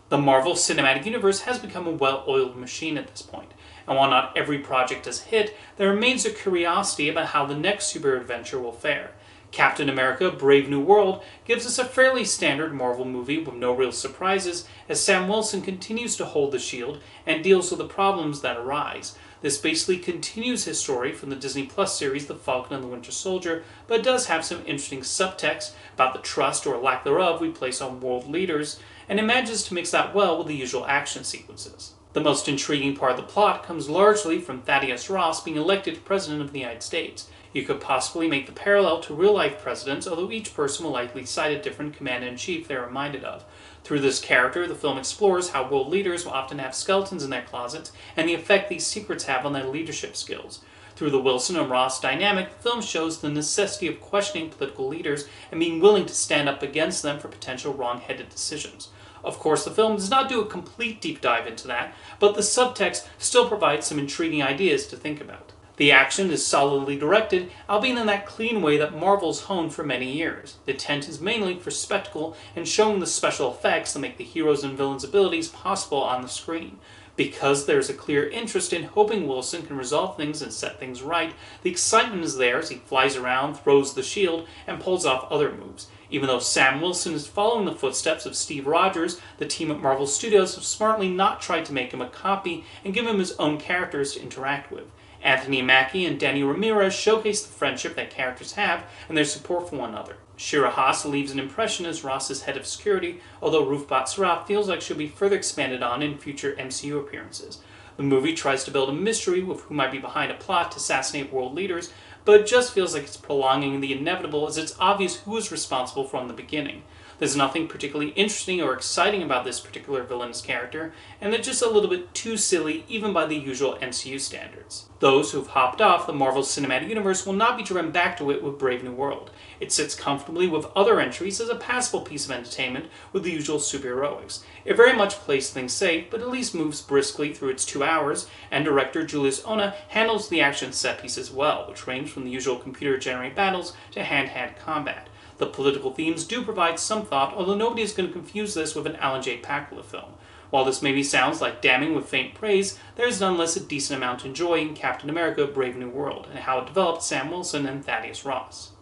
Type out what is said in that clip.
The Marvel Cinematic Universe has become a well-oiled machine at this point, and while not every project is a hit, there remains a curiosity about how the next superhero adventure will fare. Captain America: Brave New World gives us a fairly standard Marvel movie with no real surprises as Sam Wilson continues to hold the shield and deals with the problems that arise. This basically continues his story from the Disney Plus series The Falcon and the Winter Soldier, but it does have some interesting subtext about the trust or lack thereof we place on world leaders, and it manages to mix that well with the usual action sequences. The most intriguing part of the plot comes largely from Thaddeus Ross being elected President of the United States. You could possibly make the parallel to real-life presidents, although each person will likely cite a different commander-in-chief they're reminded of. Through this character, the film explores how world leaders will often have skeletons in their closets and the effect these secrets have on their leadership skills. Through the Wilson and Ross dynamic, the film shows the necessity of questioning political leaders and being willing to stand up against them for potential wrong-headed decisions. Of course, the film does not do a complete deep dive into that, but the subtext still provides some intriguing ideas to think about. The action is solidly directed, albeit in that clean way that Marvel's honed for many years. The intent is mainly for spectacle and showing the special effects that make the heroes' and villains' abilities possible on the screen. Because there's a clear interest in hoping Wilson can resolve things and set things right, the excitement is there as he flies around, throws the shield, and pulls off other moves. Even though Sam Wilson is following the footsteps of Steve Rogers, the team at Marvel Studios have smartly not tried to make him a copy and give him his own characters to interact with. Anthony Mackie and Danny Ramirez showcase the friendship that characters have and their support for one another. Shira Haas leaves an impression as Ross's head of security, although Ruth bat-seraph feels like she'll be further expanded on in future MCU appearances. The movie tries to build a mystery with who might be behind a plot to assassinate world leaders, but it just feels like it's prolonging the inevitable as it's obvious who is responsible from the beginning. There's nothing particularly interesting or exciting about this particular villainous character, and they're just a little bit too silly even by the usual MCU standards. Those who've hopped off the Marvel Cinematic Universe will not be driven back to it with Brave New World. It sits comfortably with other entries as a passable piece of entertainment with the usual superheroics. It very much plays things safe, but at least moves briskly through its 2 hours, and director Julius Onah handles the action set pieces well, which range from the usual computer-generated battles to hand-to-hand combat. The political themes do provide some thought, although nobody is going to confuse this with an Alan J. Pakula film. While this maybe sounds like damning with faint praise, there is nonetheless a decent amount to enjoy in Captain America: Brave New World, and how it developed Sam Wilson and Thaddeus Ross.